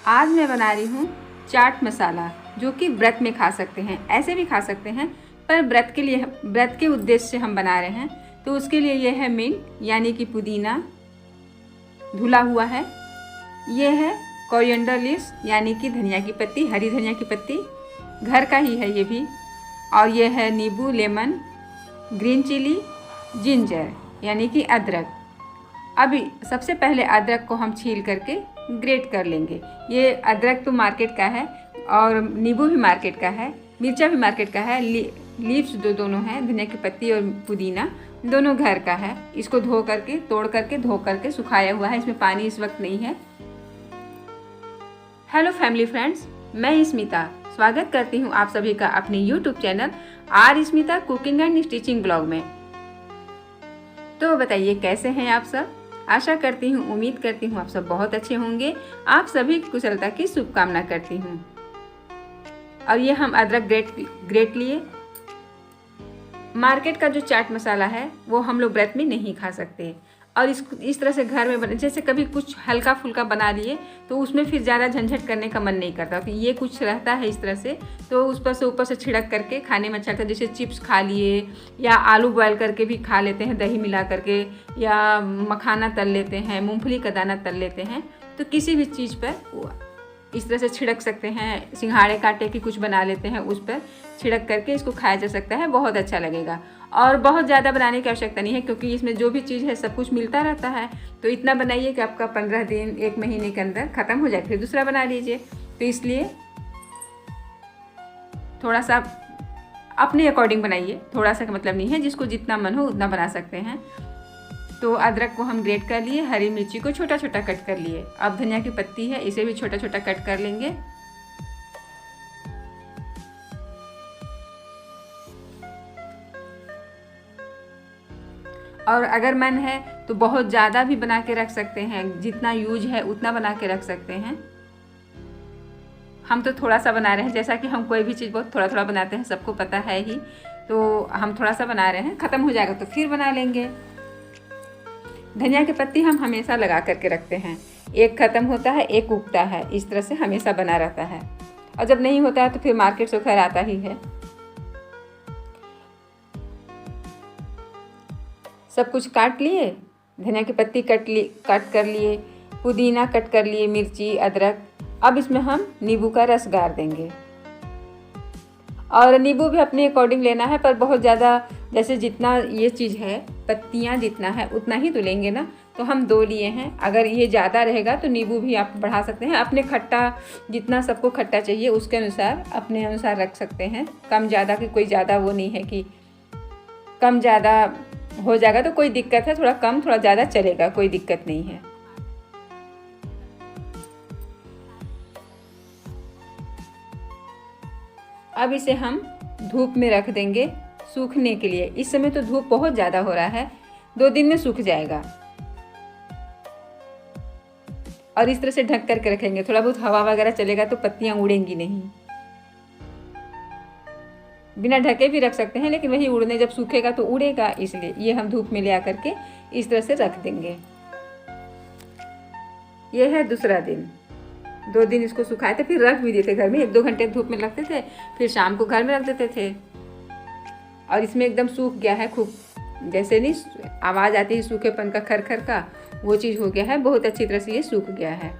आज मैं बना रही हूँ चाट मसाला, जो कि व्रत में खा सकते हैं, ऐसे भी खा सकते हैं, पर व्रत के उद्देश्य से हम बना रहे हैं। तो उसके लिए ये है मिंट यानी कि पुदीना धुला हुआ है, ये है कोरिएंडर लीव्स यानी कि धनिया की पत्ती, हरी धनिया की पत्ती, घर का ही है ये भी, और ये है नींबू, लेमन, ग्रीन चिली, जिंजर यानी कि अदरक। अभी सबसे पहले अदरक को हम छील करके ग्रेट कर लेंगे। ये अदरक तो मार्केट का है और नींबू भी मार्केट का है, मिर्चा भी मार्केट का है, लीव्स दोनों हैं, धनिया की पत्ती और पुदीना दोनों घर का है। इसको धो करके, तोड़ करके, धो करके सुखाया हुआ है, इसमें पानी इस वक्त नहीं है। हेलो फैमिली फ्रेंड्स, मैं स्मिता स्वागत करती हूँ आप सभी का अपने YouTube channel are Smita cooking and stitching blog में। तो बताइए कैसे हैं आप सब। आशा करती हूँ, उम्मीद करती हूँ आप सब बहुत अच्छे होंगे। आप सभी की कुशलता की शुभकामना करती हूँ। और ये हम अदरक ग्रेट लिए। मार्केट का जो चाट मसाला है वो हम लोग व्रत में नहीं खा सकते, और इस तरह से घर में बने, जैसे कभी कुछ हल्का फुल्का बना लिए तो उसमें फिर ज़्यादा झंझट करने का मन नहीं करता। तो ये कुछ रहता है इस तरह से, तो उस पर से ऊपर से छिड़क करके खाने में अच्छा लगता है। जैसे चिप्स खा लिए, या आलू बॉयल करके भी खा लेते हैं दही मिला करके, या मखाना तल लेते हैं, मूंगफली का दाना तल लेते हैं। तो किसी भी चीज़ पर इस तरह से छिड़क सकते हैं। सिंघाड़े काटे की कुछ बना लेते हैं, उस पर छिड़क करके इसको खाया जा सकता है, बहुत अच्छा लगेगा। और बहुत ज़्यादा बनाने की आवश्यकता नहीं है, क्योंकि इसमें जो भी चीज़ है सब कुछ मिलता रहता है। तो इतना बनाइए कि आपका 15 दिन 1 महीने के अंदर ख़त्म हो जाए, फिर दूसरा बना लीजिए। तो इसलिए थोड़ा सा अपने अकॉर्डिंग बनाइए, थोड़ा सा का मतलब नहीं है, जिसको जितना मन हो उतना बना सकते हैं। तो अदरक को हम ग्रेट कर लिए, हरी मिर्ची को छोटा छोटा कट कर लिए। अब धनिया की पत्ती है, इसे भी छोटा छोटा कट कर लेंगे। और अगर मन है तो बहुत ज़्यादा भी बना के रख सकते हैं, जितना यूज है उतना बना के रख सकते हैं। हम तो थोड़ा सा बना रहे हैं, जैसा कि हम कोई भी चीज़ बहुत थोड़ा थोड़ा बनाते हैं, सबको पता है ही। तो हम थोड़ा सा बना रहे हैं, ख़त्म हो जाएगा तो फिर बना लेंगे। धनिया की पत्ती हम हमेशा लगा करके रखते हैं, एक ख़त्म होता है एक उगता है, इस तरह से हमेशा बना रहता है। और जब नहीं होता है तो फिर मार्केट से खैर आता ही है। सब कुछ काट लिए, धनिया की पत्ती कट कर लिए, पुदीना कट कर लिए, मिर्ची, अदरक। अब इसमें हम नींबू का रस गार देंगे, और नींबू भी अपने अकॉर्डिंग लेना है, पर बहुत ज़्यादा, जैसे जितना ये चीज़ है, पत्तियाँ जितना है उतना ही तो लेंगे ना। तो हम 2 लिए हैं, अगर ये ज़्यादा रहेगा तो नींबू भी आप बढ़ा सकते हैं। अपने खट्टा, जितना सबको खट्टा चाहिए उसके अनुसार, अपने अनुसार रख सकते हैं। कम ज़्यादा की कोई ज़्यादा वो नहीं है कि कम ज़्यादा हो जाएगा तो कोई दिक्कत है, थोड़ा कम थोड़ा ज़्यादा चलेगा, कोई दिक्कत नहीं है। अब इसे हम धूप में रख देंगे सूखने के लिए। इस समय तो धूप बहुत ज़्यादा हो रहा है, 2 दिन में सूख जाएगा। और इस तरह से ढक करके रखेंगे, थोड़ा बहुत हवा वगैरह चलेगा तो पत्तियाँ उड़ेंगी नहीं। बिना ढके भी रख सकते हैं, लेकिन वही उड़ने जब सूखेगा तो उड़ेगा, इसलिए ये हम धूप में ले आकर के इस तरह से रख देंगे। ये है दूसरा दिन। 2 दिन इसको सुखाए थे, फिर रख भी देते घर में, 1-2 घंटे धूप में रखते थे, फिर शाम को घर में रख देते थे। और इसमें एकदम सूख गया है खूब, जैसे नहीं आवाज़ आती है सूखेपन का, खर का, वो चीज़ हो गया है, बहुत अच्छी तरह से ये सूख गया है।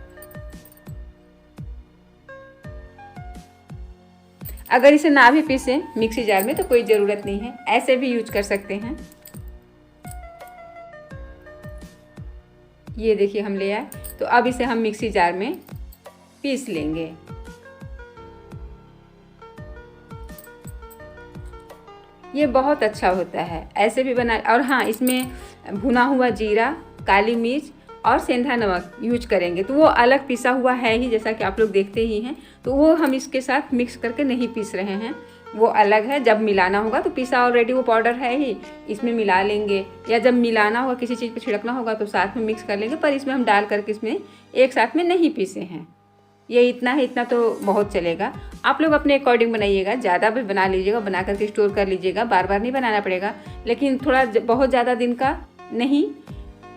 अगर इसे ना भी पीसें मिक्सी जार में तो कोई ज़रूरत नहीं है, ऐसे भी यूज कर सकते हैं। ये देखिए हम ले आए, तो अब इसे हम मिक्सी जार में पीस लेंगे। ये बहुत अच्छा होता है, ऐसे भी बना। और हाँ, इसमें भुना हुआ जीरा, काली मिर्च और सेंधा नमक यूज करेंगे, तो वो अलग पिसा हुआ है ही, जैसा कि आप लोग देखते ही हैं। तो वो हम इसके साथ मिक्स करके नहीं पीस रहे हैं, वो अलग है। जब मिलाना होगा तो पिसा ऑलरेडी वो पाउडर है ही, इसमें मिला लेंगे, या जब मिलाना होगा, किसी चीज़ पे छिड़कना होगा तो साथ में मिक्स कर लेंगे। पर इसमें हम डाल करके इसमें एक साथ में नहीं पीसे हैं। ये इतना है, इतना तो बहुत चलेगा। आप लोग अपने अकॉर्डिंग बनाइएगा, ज़्यादा भी बना लीजिएगा, बना करके स्टोर कर लीजिएगा, बार बार नहीं बनाना पड़ेगा। लेकिन थोड़ा बहुत ज़्यादा दिन का नहीं,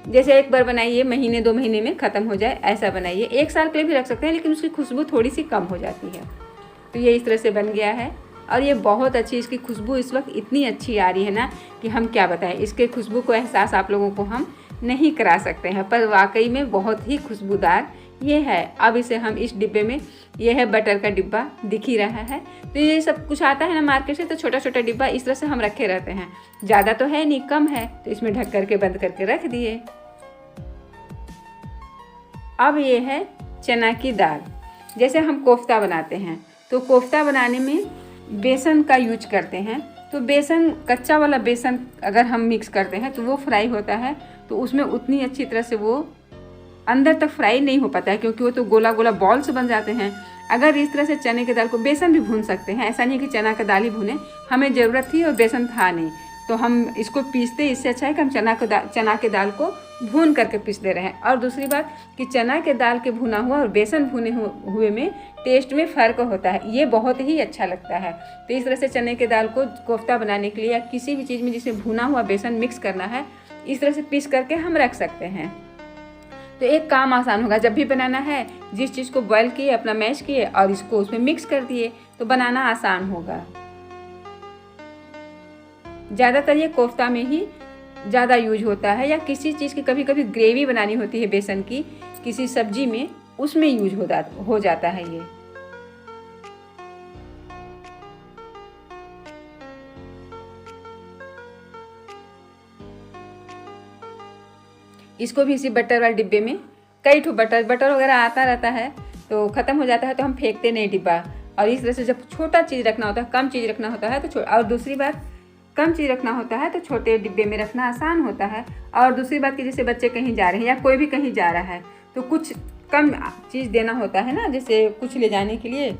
जैसे एक बार बनाइए, महीने 2 महीने में ख़त्म हो जाए, ऐसा बनाइए। 1 साल के लिए भी रख सकते हैं, लेकिन उसकी खुशबू थोड़ी सी कम हो जाती है। तो ये इस तरह से बन गया है और ये बहुत अच्छी, इसकी खुशबू इस वक्त इतनी अच्छी आ रही है ना कि हम क्या बताएं। इसके खुशबू को एहसास आप लोगों को हम नहीं करा सकते हैं, पर वाकई में बहुत ही खुशबूदार ये है। अब इसे हम इस डिब्बे में, ये है बटर का डिब्बा, दिख ही रहा है। तो ये सब कुछ आता है ना मार्केट से, तो छोटा छोटा डिब्बा इस तरह से हम रखे रहते हैं। ज़्यादा तो है नहीं, कम है, तो इसमें ढक करके बंद करके रख दिए। अब ये है चना की दाल। जैसे हम कोफ्ता बनाते हैं, तो कोफ्ता बनाने में बेसन का यूज करते हैं। तो बेसन, कच्चा वाला बेसन अगर हम मिक्स करते हैं तो वो फ्राई होता है, तो उसमें उतनी अच्छी तरह से वो अंदर तक फ्राई नहीं हो पाता है, क्योंकि वो तो गोला गोला बॉल्स बन जाते हैं। अगर इस तरह से चने की दाल को, बेसन भी भून सकते हैं, ऐसा नहीं कि चना का दाल ही भूने, हमें ज़रूरत थी और बेसन था नहीं, तो हम इसको पीसते। इससे अच्छा है कि हम चना के दाल को भून करके पीस दे रहे हैं। और दूसरी बात कि चना के दाल के भुना हुआ और बेसन भुने हुए में टेस्ट में फ़र्क होता है, ये बहुत ही अच्छा लगता है। तो इस तरह से चने के दाल को कोफ्ता बनाने के लिए या किसी भी चीज़ में जिसमें भुना हुआ बेसन मिक्स करना है, इस तरह से पीस करके हम रख सकते हैं। तो एक काम आसान होगा, जब भी बनाना है जिस चीज़ को बॉयल किए, अपना मैश किए और इसको उसमें मिक्स कर दिए, तो बनाना आसान होगा। ज़्यादातर ये कोफ्ता में ही ज़्यादा यूज होता है, या किसी चीज़ की कभी कभी ग्रेवी बनानी होती है बेसन की, किसी सब्जी में, उसमें यूज हो जाता है ये। इसको भी इसी बटर वाले डिब्बे में, कई ठो बटर वगैरह आता रहता है, तो ख़त्म हो जाता है तो हम फेंकते नहीं डिब्बा। और इस तरह से जब छोटा चीज़ रखना होता है, कम चीज़ रखना होता है तो और दूसरी बात, कम चीज़ रखना होता है तो छोटे डिब्बे में रखना आसान होता है। और दूसरी बात कि जैसे बच्चे कहीं जा रहे हैं या कोई भी कहीं जा रहा है, तो कुछ कम चीज़ देना होता है ना, जैसे कुछ ले जाने के लिए,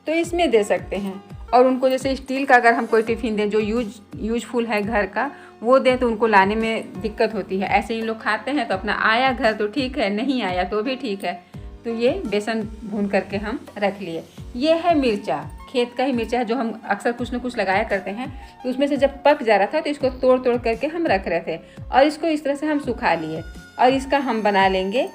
तो इसमें दे सकते हैं। और उनको जैसे स्टील का अगर हम कोई टिफ़िन दें जो यूजफुल है घर का, वो दें तो उनको लाने में दिक्कत होती है। ऐसे ही लोग खाते हैं, तो अपना आया घर तो ठीक है, नहीं आया तो भी ठीक है। तो ये बेसन भून करके हम रख लिए। ये है मिर्चा, खेत का ही मिर्चा है, जो हम अक्सर कुछ न कुछ लगाया करते हैं। तो उसमें से जब पक जा रहा था तो इसको तोड़ तोड़ करके हम रख रहे थे, और इसको इस तरह से हम सुखा लिए, और इसका हम बना लेंगे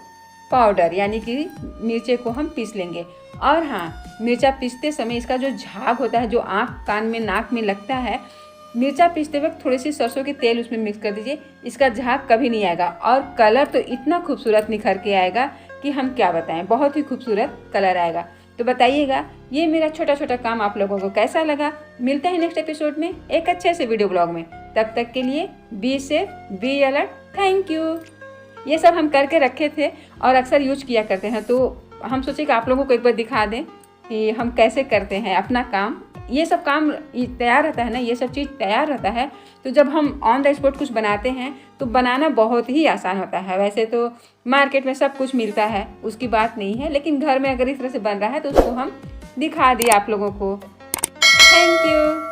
पाउडर, यानी कि मिर्चे को हम पीस लेंगे। और हाँ, मिर्चा पीसते समय इसका जो झाग होता है, जो आँख, कान में, नाक में लगता है, मिर्चा पीसते वक्त थोड़ी सी सरसों के तेल उसमें मिक्स कर दीजिए, इसका झाग कभी नहीं आएगा। और कलर तो इतना खूबसूरत निखर के आएगा कि हम क्या बताएं, बहुत ही खूबसूरत कलर आएगा। तो बताइएगा ये मेरा छोटा छोटा काम आप लोगों को कैसा लगा। मिलते हैं नेक्स्ट एपिसोड में एक अच्छे से वीडियो ब्लॉग में। तब तक के लिए be safe, be alert, thank you. ये सब हम करके रखे थे और अक्सर यूज किया करते हैं, तो हम सोचे कि आप लोगों को एक बार दिखा दें कि हम कैसे करते हैं अपना काम। ये सब काम तैयार रहता है ना, ये सब चीज़ तैयार रहता है, तो जब हम ऑन द स्पॉट कुछ बनाते हैं तो बनाना बहुत ही आसान होता है। वैसे तो मार्केट में सब कुछ मिलता है, उसकी बात नहीं है, लेकिन घर में अगर इस तरह से बन रहा है तो उसको हम दिखा दिए आप लोगों को। Thank you.